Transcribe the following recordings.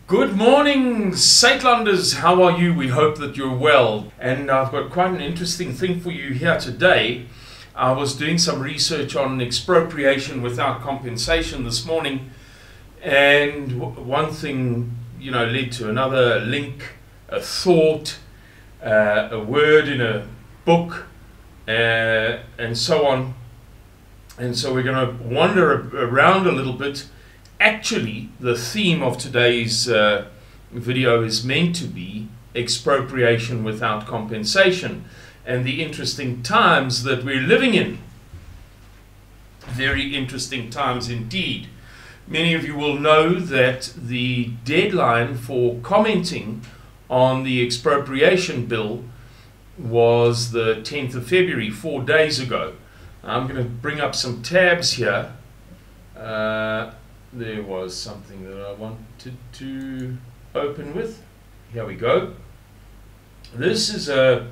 Good morning, Saintlanders. How are you? We hope that you're well. And I've got quite an interesting thing for you here today. I was doing some research on expropriation without compensation this morning, and one thing, led to another, link, a thought, a word in a book, and so on. And so we're going to wander around a little bit. Actually, the theme of today's video is meant to be expropriation without compensation and the interesting times that we're living in. Very interesting times indeed. Many of you will know that the deadline for commenting on the expropriation bill was the 10th of February, 4 days ago. I'm going to bring up some tabs here. There was something that I wanted to open with. Here we go. This is a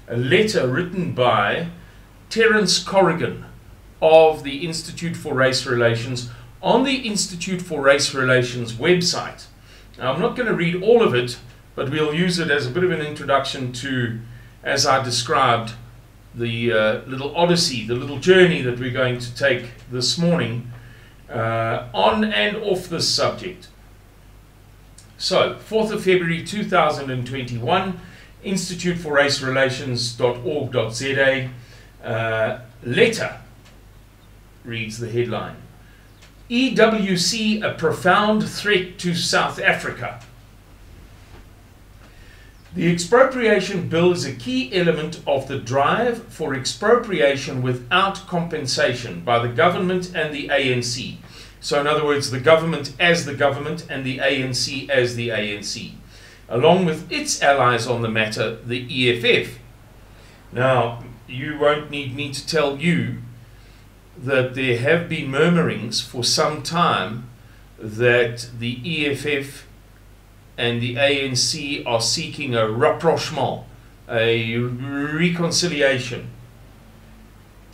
letter written by Terence Corrigan of the Institute for Race Relations on the Institute for Race Relations website. Now, I'm not going to read all of it, but we'll use it as a bit of an introduction to, as I described, the little odyssey, the little journey that we're going to take this morning on and off this subject. So, 4th of February 2021, Institute for Race Relations.org.za, letter, reads the headline. EWC, a profound threat to South Africa. The expropriation bill is a key element of the drive for expropriation without compensation by the government and the ANC. So in other words, the government as the government and the ANC as the ANC, along with its allies on the matter, the EFF. Now, you won't need me to tell you that there have been murmurings for some time that the EFF and the ANC are seeking a rapprochement, a reconciliation.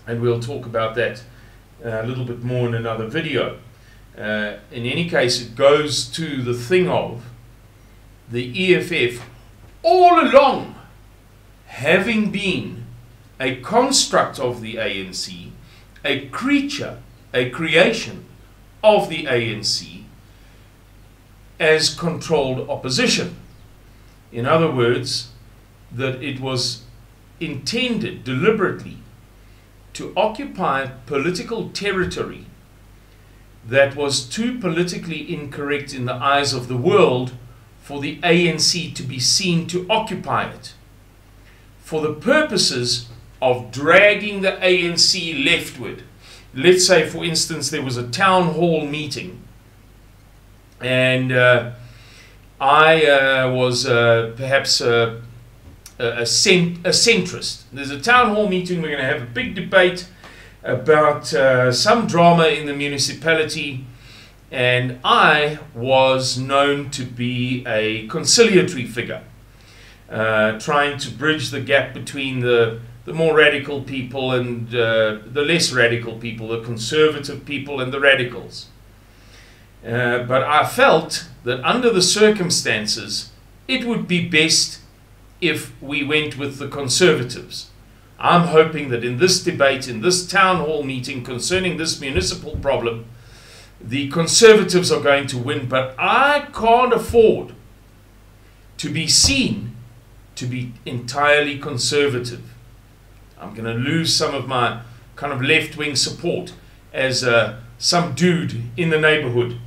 And we'll talk about that a little bit more in another video. In any case, it goes to the thing of the EFF all along having been a construct of the ANC, a creature, a creation of the ANC, as controlled opposition. In other words, that it was intended deliberately to occupy political territory that was too politically incorrect in the eyes of the world for the ANC to be seen to occupy it, for the purposes of dragging the ANC leftward. Let's say, for instance, there was a town hall meeting, and I was perhaps a centrist. There's a town hall meeting, we're going to have a big debate about some drama in the municipality, and I was known to be a conciliatory figure, trying to bridge the gap between the more radical people and the less radical people, the conservative people and the radicals. But I felt that under the circumstances, it would be best if we went with the conservatives. I'm hoping that in this debate, in this town hall meeting concerning this municipal problem, the conservatives are going to win, but I can't afford to be seen to be entirely conservative. I'm going to lose some of my kind of left-wing support as some dude in the neighborhood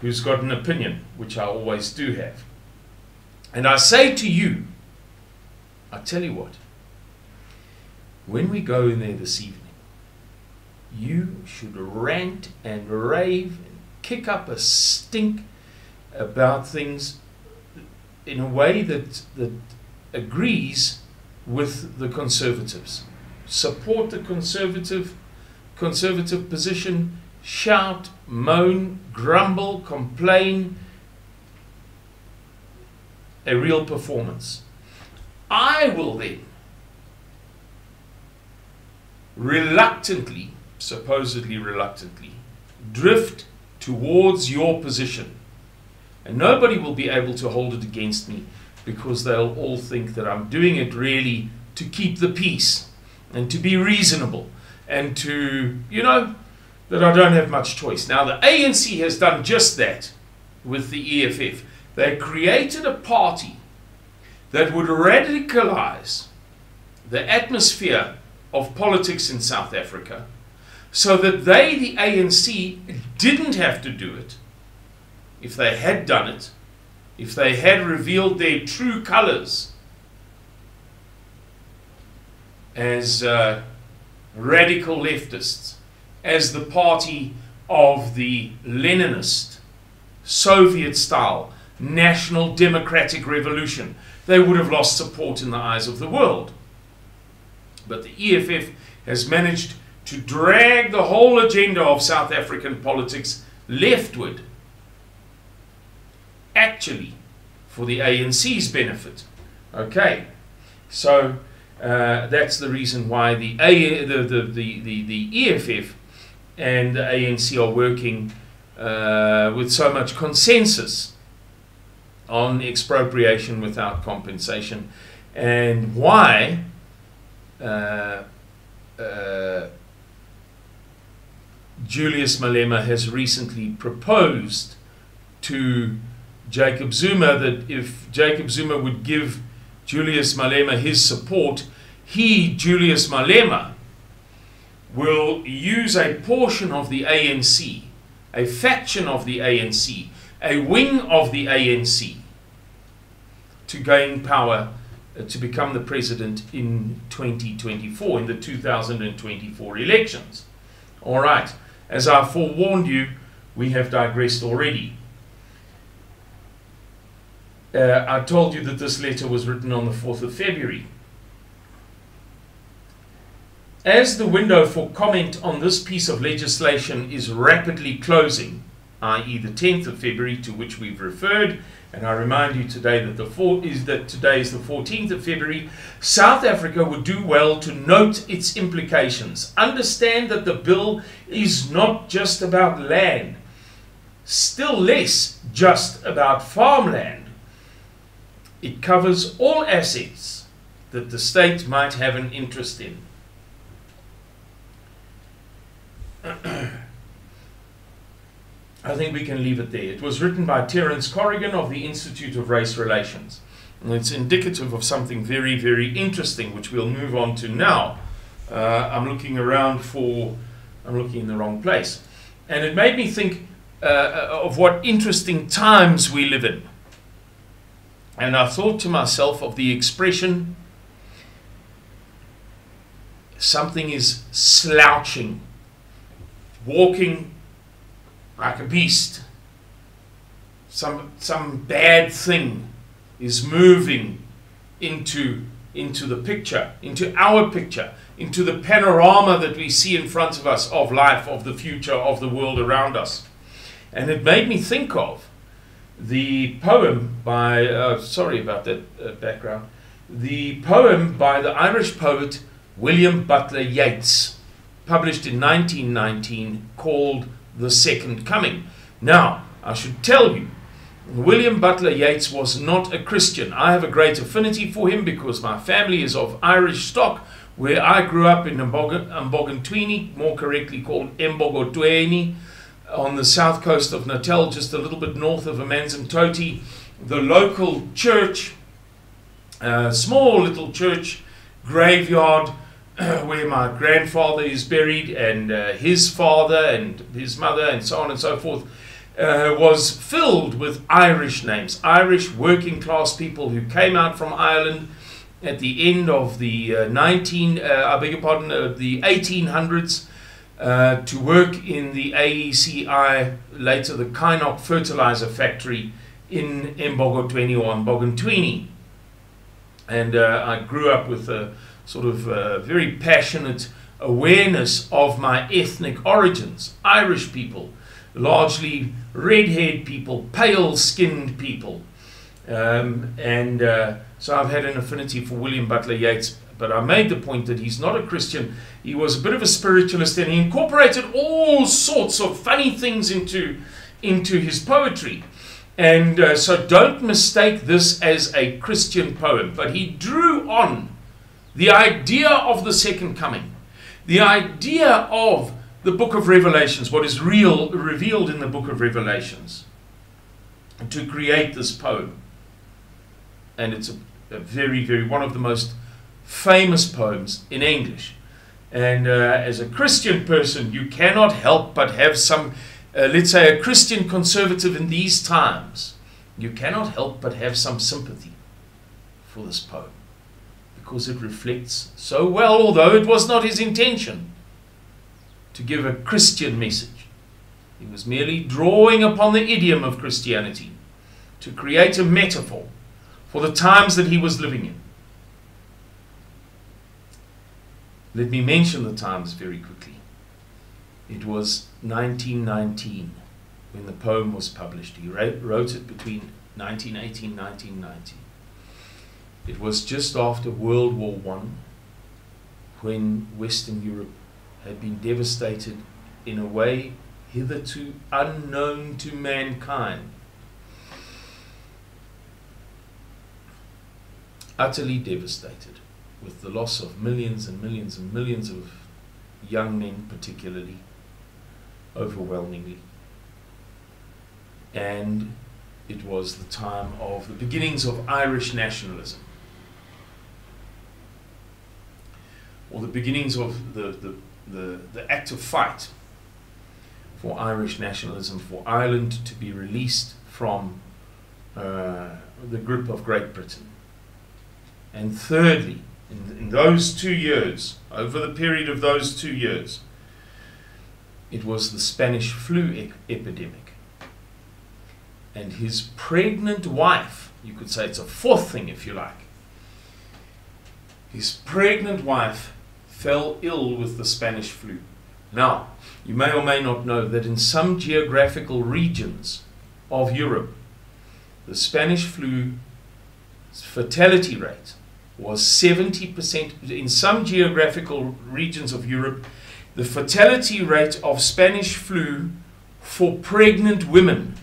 who's got an opinion, which I always do have. And I say to you, I tell you what, when we go in there this evening, you should rant and rave and kick up a stink about things in a way that agrees with the conservatives. Support the conservative position, shout, moan, grumble, complain. A real performance. I will then reluctantly, supposedly reluctantly, drift towards your position And nobody will be able to hold it against me, because they'll all think that I'm doing it really to keep the peace and to be reasonable and to, you know, that I don't have much choice. Now, the ANC has done just that with the EFF. They created a party that would radicalize the atmosphere of politics in South Africa, so that they, the ANC, didn't have to do it. If they had done it, if they had revealed their true colors as radical leftists, as the party of the Leninist, Soviet-style, national democratic revolution, they would have lost support in the eyes of the world. But the EFF has managed to drag the whole agenda of South African politics leftward, actually for the ANC's benefit. Okay, so that's the reason why the EFF and the ANC are working with so much consensus on expropriation without compensation, and why Julius Malema has recently proposed to Jacob Zuma that if Jacob Zuma would give Julius Malema his support, he, Julius Malema, will use a portion of the ANC, a faction of the ANC, a wing of the ANC, to gain power, to become the president in 2024, in the 2024 elections. All right, as I forewarned you, we have digressed already. I told you that this letter was written on the 4th of February. As the window for comment on this piece of legislation is rapidly closing, i.e. the 10th of February to which we've referred, and I remind you today that today is the 14th of February, South Africa would do well to note its implications. Understand that the bill is not just about land, still less just about farmland. It covers all assets that the state might have an interest in. I think we can leave it there. It was written by Terence Corrigan of the Institute of Race Relations. And it's indicative of something very, very interesting, which we'll move on to now. I'm looking in the wrong place. And it made me think of what interesting times we live in. And I thought to myself of the expression, something is slouching, walking like a beast. Some bad thing is moving into the picture, into our picture, into the panorama that we see in front of us of life, of the future, of the world around us. And it made me think of the poem by, sorry about that background, the poem by the Irish poet William Butler Yeats, published in 1919, called The Second Coming. Now, I should tell you, William Butler Yeats was not a Christian. I have a great affinity for him because my family is of Irish stock, where I grew up in Mbogantwini, more correctly called Mbogotweni, on the south coast of Natal, just a little bit north of Amanzimtoti. The local church, small little church graveyard, where my grandfather is buried, and his father and his mother and so on and so forth, was filled with Irish names, Irish working class people who came out from Ireland at the end of the 1800s to work in the AECI, later the Kynoch fertilizer factory in Mbogotweni or Mbogantwini. And I grew up with a sort of very passionate awareness of my ethnic origins. Irish people, largely red-haired people, pale-skinned people. So I've had an affinity for William Butler Yeats, but I made the point that he's not a Christian. He was a bit of a spiritualist, and he incorporated all sorts of funny things into his poetry. And so don't mistake this as a Christian poem. But he drew on the idea of the second coming, the idea of the book of Revelations, what is revealed in the book of Revelations, to create this poem. And it's a very, very, one of the most famous poems in English. And as a Christian person, you cannot help but have some, let's say a Christian conservative in these times, you cannot help but have some sympathy for this poem, because it reflects so well, although it was not his intention to give a Christian message. He was merely drawing upon the idiom of Christianity to create a metaphor for the times that he was living in. Let me mention the times very quickly. It was 1919 when the poem was published. He wrote it between 1918 and 1919. It was just after World War I, when Western Europe had been devastated in a way hitherto unknown to mankind. Utterly devastated, with the loss of millions and millions and millions of young men, particularly, overwhelmingly. And it was the time of the beginnings of Irish nationalism, or the beginnings of the active fight for Irish nationalism, for Ireland to be released from the grip of Great Britain. And thirdly, in those 2 years, over the period of those 2 years, it was the Spanish flu epidemic. And his pregnant wife, you could say it's a fourth thing if you like, his pregnant wife fell ill with the Spanish flu. Now, you may or may not know that in some geographical regions of Europe, the Spanish flu fatality rate was 70%. In some geographical regions of Europe, the fatality rate of Spanish flu for pregnant women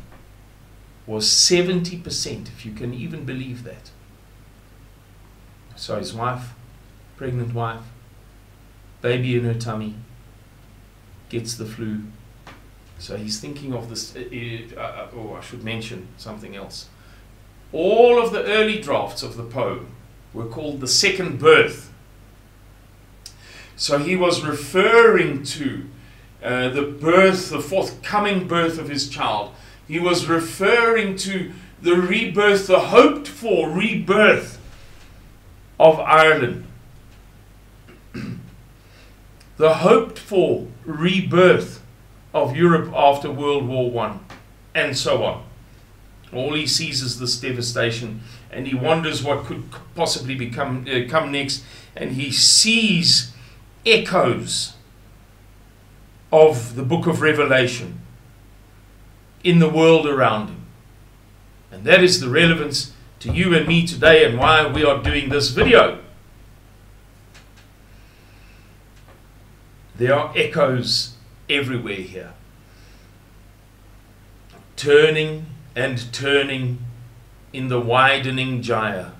was 70%, if you can even believe that. So his wife, pregnant wife, baby in her tummy, gets the flu. So he's thinking of this, I should mention something else. All of the early drafts of the poem were called the second birth. So he was referring to the birth, the forthcoming birth of his child. He was referring to the rebirth, the hoped for rebirth of Ireland. The hoped for rebirth of Europe after World War I, and so on. All he sees is this devastation, and he wonders what could possibly come next, and he sees echoes of the book of Revelation in the world around him. And that is the relevance to you and me today, and why we are doing this video. There are echoes everywhere here, turning and turning in the widening gyre.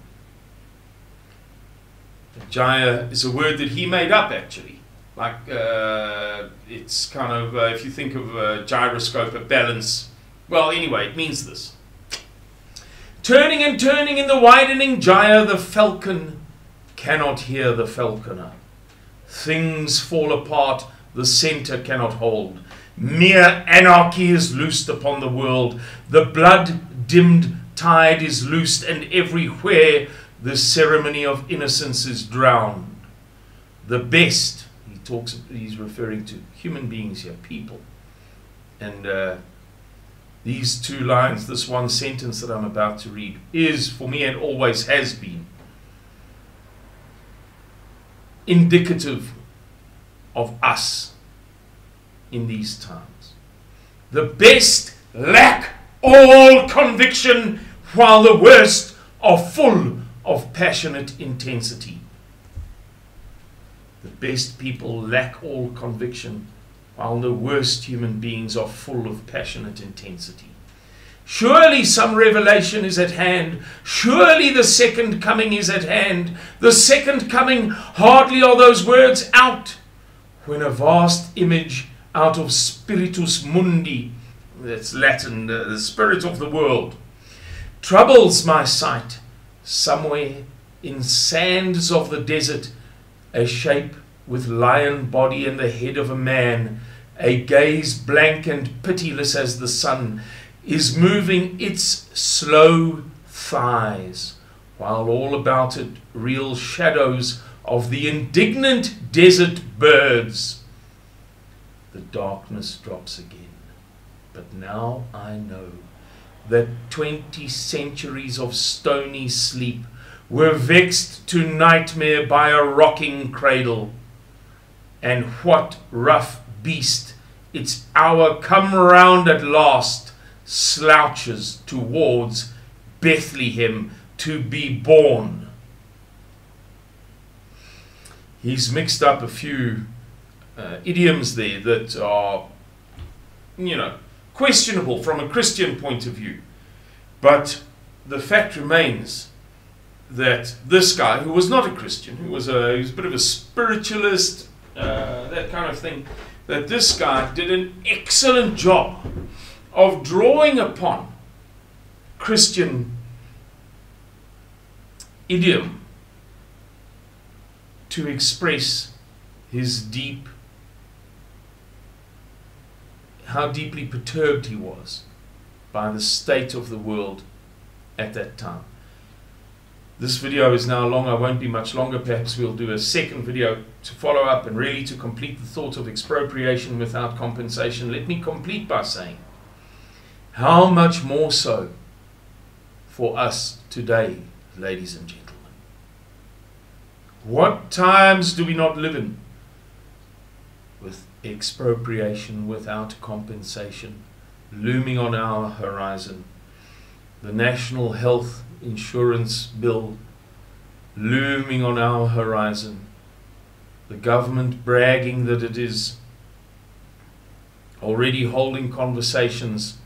Gyre is a word that he made up, actually. Like, it's kind of, if you think of a gyroscope, a balance. Well, anyway, it means this. Turning and turning in the widening gyre, the falcon cannot hear the falconer. Things fall apart, the center cannot hold. Mere anarchy is loosed upon the world. The blood-dimmed tide is loosed, and everywhere the ceremony of innocence is drowned. The best, he's referring to human beings here, people. And these two lines, this one sentence that I'm about to read, is, for me and always has been, indicative of us in these times. The best lack all conviction, while the worst are full of passionate intensity. The best people lack all conviction, while the worst human beings are full of passionate intensity. Surely some revelation is at hand. Surely the second coming is at hand. The second coming, hardly are those words out, when a vast image out of Spiritus Mundi, that's Latin, the spirit of the world, troubles my sight. Somewhere in sands of the desert, a shape with lion body and the head of a man, a gaze blank and pitiless as the sun, is moving its slow thighs, while all about it reel shadows of the indignant desert birds. The darkness drops again, but now I know that 20 centuries of stony sleep were vexed to nightmare by a rocking cradle. And what rough beast, its hour come round at last, slouches towards Bethlehem to be born. He's mixed up a few idioms there that are, questionable from a Christian point of view. But the fact remains that this guy, who was not a Christian, he was a bit of a spiritualist, that kind of thing, that this guy did an excellent job of drawing upon Christian idiom to express his how deeply perturbed he was by the state of the world at that time. This video is now long. I won't be much longer. Perhaps we'll do a second video to follow up and really to complete the thought of expropriation without compensation. Let me complete by saying, how much more so for us today, ladies and gentlemen? What times do we not live in with expropriation without compensation looming on our horizon? The National Health Insurance Bill looming on our horizon. The government bragging that it is already holding conversations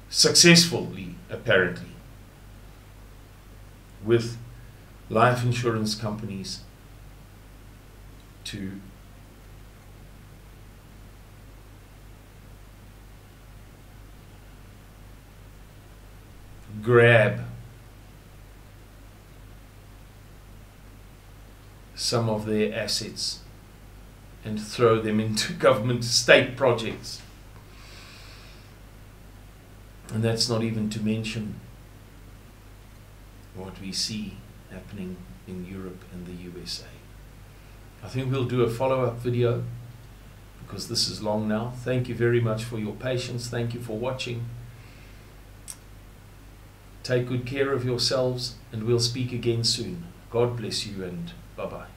successfully, apparently, with life insurance companies to grab some of their assets and throw them into government state projects. And that's not even to mention what we see happening in Europe and the USA. I think we'll do a follow-up video because this is long now. Thank you very much for your patience. Thank you for watching. Take good care of yourselves, and we'll speak again soon. God bless you, and bye-bye.